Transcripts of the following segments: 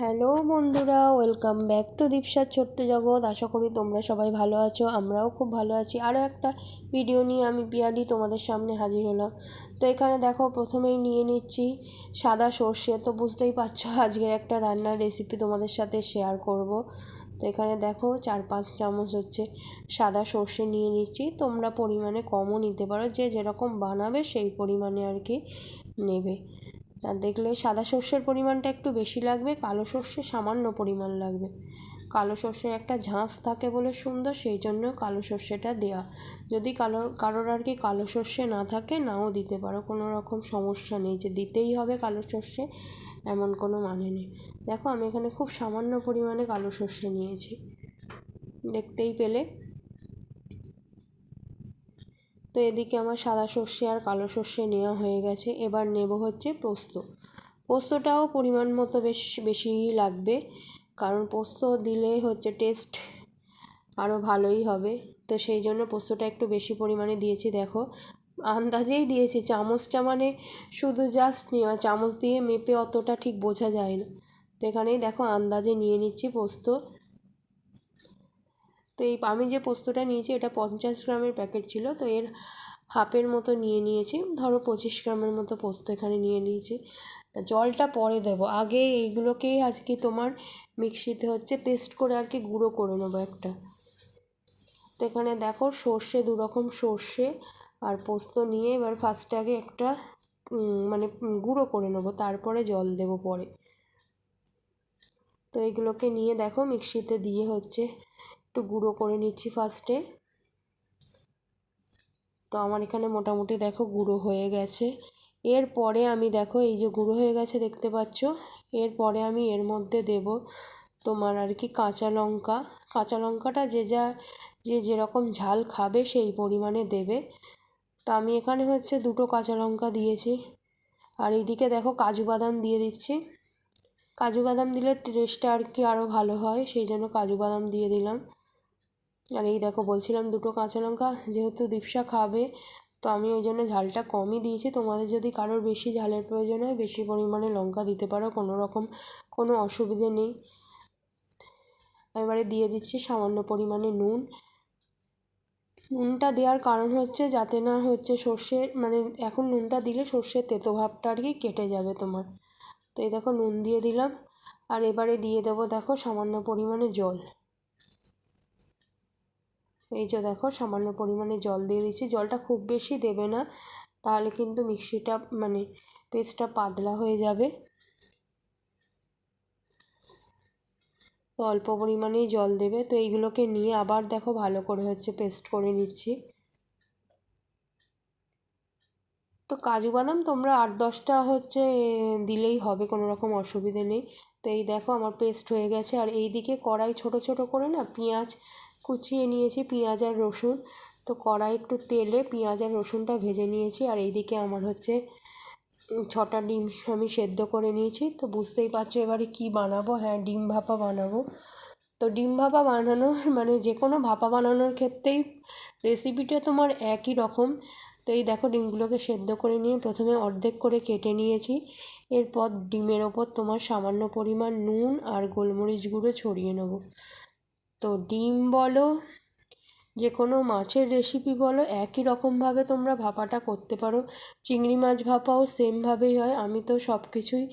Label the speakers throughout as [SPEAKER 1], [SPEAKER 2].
[SPEAKER 1] Hello বন্ধুরা, welcome back to দীপসার ছোট্ট জগৎ। আশা করি তোমরা সবাই ভালো আছো, আমরাও খুব ভালো আছি। আরও একটা ভিডিও নিয়ে আমি পিয়ালি তোমাদের সামনে হাজির হলাম। তো এখানে দেখো, প্রথমেই নিয়ে নিচ্ছি সাদা সর্ষে। তো বুঝতেই পারছো আজকের একটা রান্নার রেসিপি তোমাদের সাথে শেয়ার করব। তো এখানে দেখো 4-5 চামচ হচ্ছে সাদা সর্ষে নিয়ে নিচ্ছি। তোমরা পরিমাণে কমও নিতে পারো, যে যেরকম বানাবে সেই পরিমাণে আর কি নেবে। আর দেখলে সাদা সর্ষের পরিমাণটা একটু বেশি লাগবে, কালো সর্ষে সামান্য পরিমাণ লাগবে। কালো সর্ষের একটা ঝাঁস থাকে বলে সুন্দর, সেই জন্য কালো সর্ষেটা দেওয়া। যদি কারোর আর কি কালো সর্ষে না থাকে, নাও দিতে পারো, কোনো রকম সমস্যা নেই যে দিতেই হবে কালো সর্ষে, এমন কোনো মানে নেই। দেখো আমি এখানে খুব সামান্য পরিমাণে কালো সর্ষে নিয়েছি, দেখতেই পেলে। তো এদিকে আমার সাদা সর্ষে আর কালো সর্ষে নেওয়া হয়ে গেছে। এবার নেব হচ্ছে পোস্ত। পোস্তটাও পরিমাণ মতো বেশিই লাগবে, কারণ পোস্ত দিলে হচ্ছে টেস্ট আরও ভালোই হবে। তো সেই জন্য পোস্তটা একটু বেশি পরিমাণে দিয়েছি। দেখো আন্দাজেই দিয়েছি, চামচটা মানে শুধু জাস্ট নেওয়া, চামচ দিয়ে মেপে অতটা ঠিক বোঝা যায় না। তো এখানেই দেখো আন্দাজে নিয়ে নিচ্ছি পোস্ত। তো আমি যে পোস্তটা নিয়েছি এটা 50 গ্রামের প্যাকেট ছিল, তো এর হাফের মতো নিয়ে নিয়েছি। ধরো 25 গ্রামের মতো পোস্ত এখানে নিয়ে নিয়েছি। তা জলটা পরে দেবো, আগে এইগুলোকেই আজকে তোমার মিক্সিতে হচ্ছে পেস্ট করে আর কি গুঁড়ো করে নেবো একটা। তো এখানে দেখো সর্ষে, 2 রকম সর্ষে আর পোস্ত নিয়ে এবার ফার্স্টে আগে একটা মানে গুঁড়ো করে নেবো, তারপরে জল দেবো পরে। তো এইগুলোকে নিয়ে দেখো মিক্সিতে দিয়ে হচ্ছে একটু গুঁড়ো করে নিচ্ছি ফার্স্টে। তো আমার এখানে মোটামুটি দেখো গুঁড়ো হয়ে গেছে। এরপরে আমি দেখো এই যে গুঁড়ো হয়ে গেছে দেখতে পাচ্ছ, এরপরে আমি এর মধ্যে দেব তোমার আর কি কাঁচা লঙ্কা। কাঁচা লঙ্কাটা যে যেরকম ঝাল খাবে সেই পরিমাণে দেবে। তো আমি এখানে হচ্ছে 2টো কাঁচা লঙ্কা দিয়েছি। আর এইদিকে দেখো কাজু বাদাম দিয়ে দিচ্ছি। কাজু বাদাম দিলে টেস্টটা আর কি আরও ভালো হয়, সেই জন্য কাজু বাদাম দিয়ে দিলাম। আর এই দেখো বলছিলাম 2টো কাঁচা লঙ্কা, যেহেতু দীপসা খাবে তো আমি ওই জন্য ঝালটা কমই দিয়েছি। তোমাদের যদি কারোর বেশি ঝালের প্রয়োজন হয় বেশি পরিমাণে লঙ্কা দিতে পারো, কোনো অসুবিধে নেই। এবারে দিয়ে দিচ্ছি সামান্য পরিমাণে নুন। নুনটা দেওয়ার কারণ হচ্ছে যাতে না হচ্ছে সর্ষে মানে এখন নুনটা দিলে সর্ষের তেতো ভাবটা আর কি কেটে যাবে তোমার। তো এই দেখো নুন দিয়ে দিলাম। আর এবারে দিয়ে দেবো দেখো সামান্য পরিমাণে জল। এই যে দেখো সামান্য পরিমাণে জল দিয়ে দিচ্ছি। জলটা খুব বেশি দেবে না, তাহলে কিন্তু মিক্সিটা মানে পেস্টটা পাতলা হয়ে যাবে। তো অল্প পরিমাণেই জল দেবে। তো এইগুলোকে নিয়ে আবার দেখো ভালো করে হচ্ছে পেস্ট করে নিচ্ছি। তো কাজু বাদাম তোমরা 8-10টা হচ্ছে দিলেই হবে, কোনো রকম অসুবিধে নেই। তো এই দেখো আমার পেস্ট হয়ে গেছে। আর এই দিকে কড়াই ছোট ছোট করে না পেঁয়াজ কুচিয়ে নিয়েছি, পেঁয়াজ আর রসুন। তো কড়াই একটু তেলে পেঁয়াজ আর রসুনটা ভেজে নিয়েছি। আর এইদিকে আমার হচ্ছে 6টা ডিম আমি সেদ্ধ করে নিয়েছি। তো বুঝতেই পারছো এবারে কি বানাবো, হ্যাঁ ডিম ভাপা বানাবো। তো ডিম ভাপা বানানোর মানে যে কোনো ভাপা বানানোর ক্ষেত্রেই রেসিপিটা তোমার একই রকম। তো এই দেখো ডিমগুলোকে সেদ্ধ করে নিয়ে প্রথমে অর্ধেক করে কেটে নিয়েছি। এরপর ডিমের ওপর তোমার সামান্য পরিমাণ নুন আর গোলমরিচ গুঁড়ো ছড়িয়ে নেব। তো ডিম বলো যে কোনো মাছের রেসিপি বলো একই রকমভাবে তোমরা ভাপাটা করতে পারো। চিংড়ি মাছ ভাপাও সেমভাবেই হয়, আমি তো সব কিছুই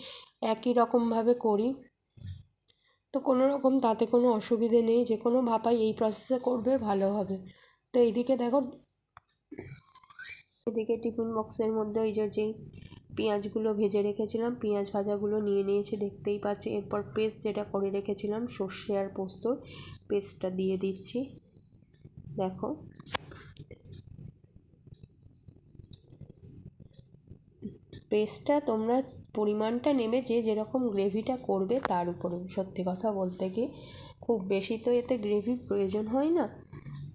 [SPEAKER 1] একই রকমভাবে করি। তো কোনো রকম তাতে কোনো অসুবিধে নেই, যে কোনো ভাপাই এই প্রসেসে করবে ভালো হবে। তো এইদিকে দেখো, এদিকে টিফিন বক্সের মধ্যে ওই যেই পেঁয়াজগুলো ভেজে রেখেছিলাম, পেঁয়াজ ভাজাগুলো নিয়ে নিয়েছি দেখতেই পাচ্ছি। এরপর পেস্ট যেটা করে রেখেছিলাম সর্ষে আর পোস্তর পেস্টটা দিয়ে দিচ্ছি। দেখো পেস্টটা তোমরা পরিমাণটা নেবে যে যেরকম গ্রেভিটা করবে তার উপরে। সত্যি কথা বলতে কি খুব বেশি তো এতে গ্রেভির প্রয়োজন হয় না।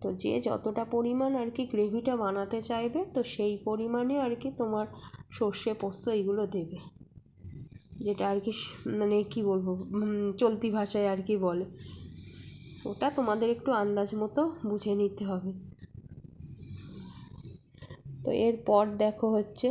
[SPEAKER 1] তো যে যতটা পরিমাণ আর কি গ্রেভিটা বানাতে চাইবে তো সেই পরিমাণে আর কি তোমার সর্ষে পোস্ত এইগুলো দেবে, যেটা আর কি মানে কি বলবো চলতি ভাষায় আর কি বলে, ওটা তোমাদের একটু আন্দাজ মতো বুঝে নিতে হবে। তো এরপর দেখো হচ্ছে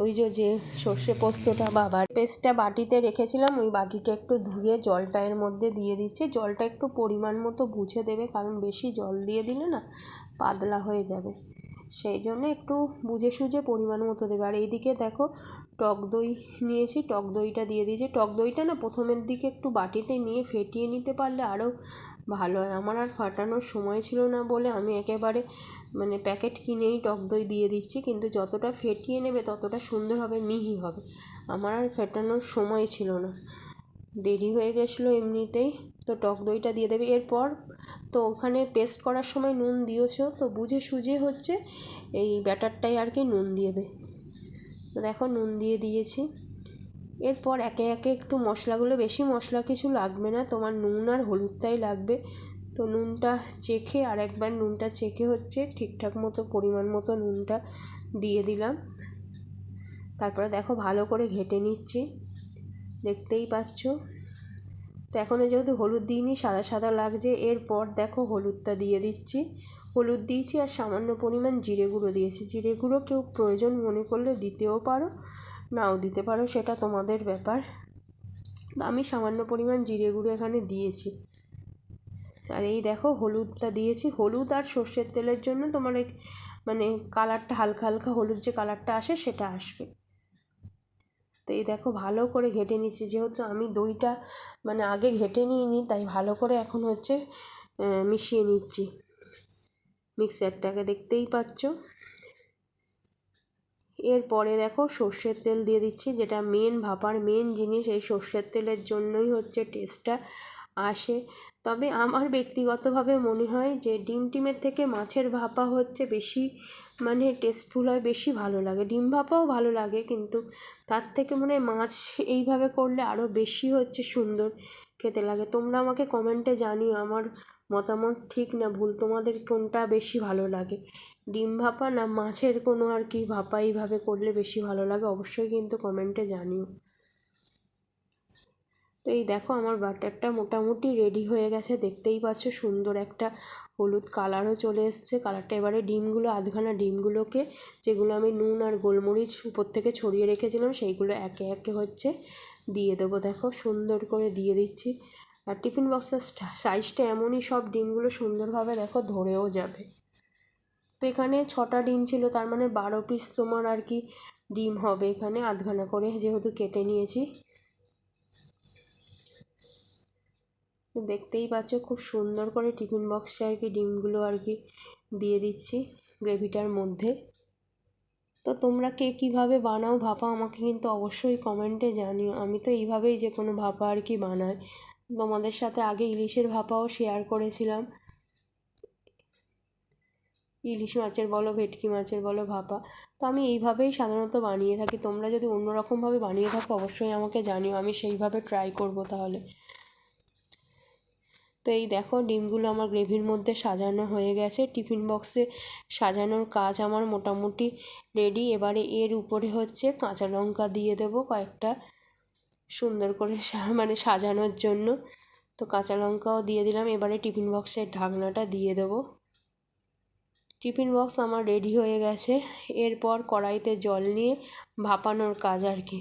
[SPEAKER 1] ওই যে সর্ষে পোস্তটা বা পেস্টটা বাটিতে রেখেছিলাম, ওই বাটিটা একটু ধুয়ে জলটা এর মধ্যে দিয়ে দিচ্ছি। জলটা একটু পরিমাণ মতো বুঝে দেবে, কারণ বেশি জল দিয়ে দিলে না পাতলা হয়ে যাবে, সেই জন্য একটু বুঝে সুঝে পরিমাণ মতো দেবে। আর এইদিকে দেখো টক দই নিয়েছি, টক দইটা দিয়ে দিয়েছি। টক দইটা না প্রথমের দিকে একটু বাটিতে নিয়ে ফেটিয়ে নিতে পারলে আরও ভালো হয়। আমার আর ফাটানোর সময় ছিল না বলে আমি একেবারে প্যাকেট কিনেই টক দই দিয়ে দিচ্ছি, কিন্তু যতটা ফেটিয়ে নেবে ততটা সুন্দর হবে, মিহি হবে। আমার আর ফেটানোর সময় ছিল না, দেরি হয়ে গেছিলো এমনিতেই। তো টক দইটা দিয়ে দেবে। এরপর তো ওখানে পেস্ট করার সময় নুন দিয়েছো, তো বুঝে সুঝে হচ্ছে এই ব্যাটারটাই আর কি নুন দেবে। তো দেখো নুন দিয়ে দিয়েছি। এরপর একে একে একটু মশলাগুলো, বেশি মশলা কিছু লাগবে না, তোমার নুন আর হলুদটাই লাগবে। তো নুনটা চেখে, আর একবার নুনটা চেখে হচ্ছে ঠিকঠাক মতো পরিমাণ মতো নুনটা দিয়ে দিলাম। তারপরে দেখো ভালো করে ঘেটে নিচ্ছি, দেখতেই পাচ্ছ। তো এখন যেহেতু হলুদ দিইনি, সাদা সাদা লাগছে। এরপর দেখো হলুদটা দিয়ে দিচ্ছি, হলুদ দিয়েছি আর সামান্য পরিমাণ জিরে গুঁড়ো দিয়েছি। জিরে গুঁড়ো কেউ প্রয়োজন মনে করলে দিতেও পারো, নাও দিতে পারো, সেটা তোমাদের ব্যাপার। আমি সামান্য পরিমাণ জিরে গুঁড়ো এখানে দিয়েছি। আর এই দেখো হলুদটা দিয়েছি। হলুদ আর সর্ষের তেলের জন্য তোমার কালারটা হালকা হালকা হলুদ যে কালারটা আসে সেটা আসবে। তো এই দেখো ভালো করে ঘেটে নিচ্ছি, যেহেতু আমি দইটা আগে ঘেটে নিইনি, তাই ভালো করে এখন হচ্ছে মিশিয়ে নিচ্ছি মিক্সারটাকে, দেখতেই পাচ্ছ। এরপরে দেখো সর্ষের তেল দিয়ে দিচ্ছি, যেটা মেন ভাপার মেন জিনিস। এই সর্ষের তেলের জন্যই হচ্ছে টেস্টটা আসে। তবে আমার ব্যক্তিগতভাবে মনে হয় যে ডিমের থেকে মাছের ভাপা হচ্ছে বেশি টেস্টফুল হয়, বেশি ভালো লাগে। ডিম ভাপাও ভালো লাগে, কিন্তু তার থেকে মনে হয় মাছ এইভাবে করলে আরও বেশি হচ্ছে সুন্দর খেতে লাগে। তোমরা আমাকে কমেন্টে জানিও আমার মতামত ঠিক না ভুল, তোমাদের কোনটা বেশি ভালো লাগে, ডিম ভাপা না মাছের কোনো আর কি ভাপা এইভাবে করলে বেশি ভালো লাগে, অবশ্যই কিন্তু কমেন্টে জানিও। তো এই দেখো আমার বাটারটা মোটামুটি রেডি হয়ে গেছে, দেখতেই পাচ্ছ সুন্দর একটা হলুদ কালারও চলে এসছে। কালারটা এবারে আধখানা ডিমগুলোকে, যেগুলো আমি নুন আর গোলমরিচ উপর থেকে ছড়িয়ে রেখেছিলাম, সেইগুলো একে একে হচ্ছে দিয়ে দেবো। দেখো সুন্দর করে দিয়ে দিচ্ছি। আর টিফিন বক্সের সাইজটা এমনই, সব ডিমগুলো সুন্দরভাবে দেখো ধরেও যাবে। তো এখানে 6টা ডিম ছিল, তার 12 পিস তোমার আর কি ডিম হবে এখানে, আধখানা করে যেহেতু কেটে নিয়েছি। তো দেখতেই পাচ্ছ খুব সুন্দর করে টিফিন বক্সে আর কি ডিমগুলো আর কি দিয়ে দিচ্ছি গ্রেভিটার মধ্যে। তো তোমরা কে কীভাবে বানাও ভাপা আমাকে কিন্তু অবশ্যই কমেন্টে জানিও। আমি তো এইভাবেই যে কোনো ভাপা আর কি বানাই। তোমাদের সাথে আগে ইলিশের ভাপাও শেয়ার করেছিলাম, ইলিশ মাছের বলো ভেটকি মাছের বলো ভাপা। তো আমি এইভাবেই সাধারণত বানিয়ে থাকি। তোমরা যদি অন্যরকমভাবে বানিয়ে থাকো অবশ্যই আমাকে জানিও, আমি সেইভাবে ট্রাই করব তাহলে। তো এই দেখো ডিমগুলো আমার গ্রেভির মধ্যে সাজানো হয়ে গেছে। টিফিন বক্সে সাজানোর কাজ আমার মোটামুটি রেডি। এবারে এর উপরে হচ্ছে কাঁচা লঙ্কা দিয়ে দেবো কয়েকটা, সুন্দর করে সাজানোর জন্য। তো কাঁচা লঙ্কাও দিয়ে দিলাম। এবারে টিফিন বক্সের ঢাকনাটা দিয়ে দেবো। টিফিন বক্স আমার রেডি হয়ে গেছে। এরপর কড়াইতে জল নিয়ে ভাপানোর কাজ আর কি।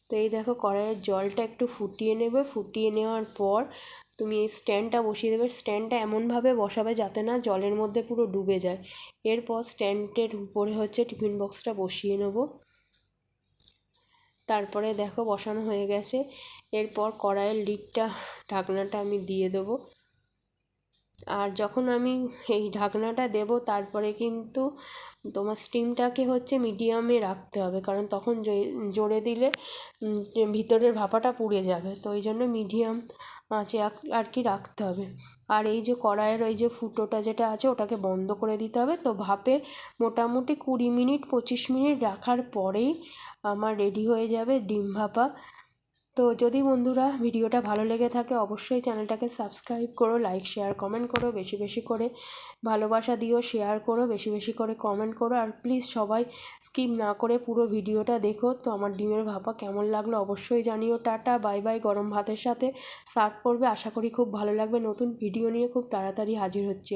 [SPEAKER 1] তো এই দেখো কড়াইয়ের জলটা একটু ফুটিয়ে নেবে, ফুটিয়ে নেওয়ার পর তুমি এই স্ট্যান্ডটা বসিয়ে দেবে। স্ট্যান্ডটা এমনভাবে বসাবে যাতে না জলের মধ্যে পুরো ডুবে যায়। এরপর স্ট্যান্ডের উপরে হচ্ছে টিফিন বক্সটা বসিয়ে নেব। তারপরে দেখো বসানো হয়ে গেছে। এরপর কড়াইয়ের লিডটা ঢাকনাটা আমি দিয়ে দেবো। আর যখন আমি এই ঢাকনাটা দেব তারপরে কিন্তু তোমার স্টিমটাকে হচ্ছে মিডিয়ামে রাখতে হবে, কারণ তখন জোরে দিলে ভিতরের ভাপাটা পুড়ে যাবে। তো ওই জন্য মিডিয়াম আঁচে আর কি রাখতে হবে। আর এই যে কড়াইয়ের ওই যে ফুটোটা যেটা আছে ওটাকে বন্ধ করে দিতে হবে। তো ভাপে মোটামুটি 20 মিনিট 25 মিনিট রাখার পরেই আমার রেডি হয়ে যাবে ডিম ভাপা। তো যদি বন্ধুরা ভিডিওটা ভালো লেগে থাকে অবশ্যই চ্যানেলটাকে সাবস্ক্রাইব করো, লাইক শেয়ার কমেন্ট করো, বেশি বেশি করে ভালোবাসা দিও, শেয়ার করো, বেশি বেশি করে কমেন্ট করো। আর প্লিজ সবাই স্কিপ না করে পুরো ভিডিওটা দেখো। তো আমার ডিমের ভাপা কেমন লাগলো অবশ্যই জানিও। Tata, bye bye. গরম ভাতের সাথে সার্ভ করবে, আশা করি খুব ভালো লাগবে। নতুন ভিডিও নিয়ে খুব তাড়াতাড়ি হাজির হচ্ছি।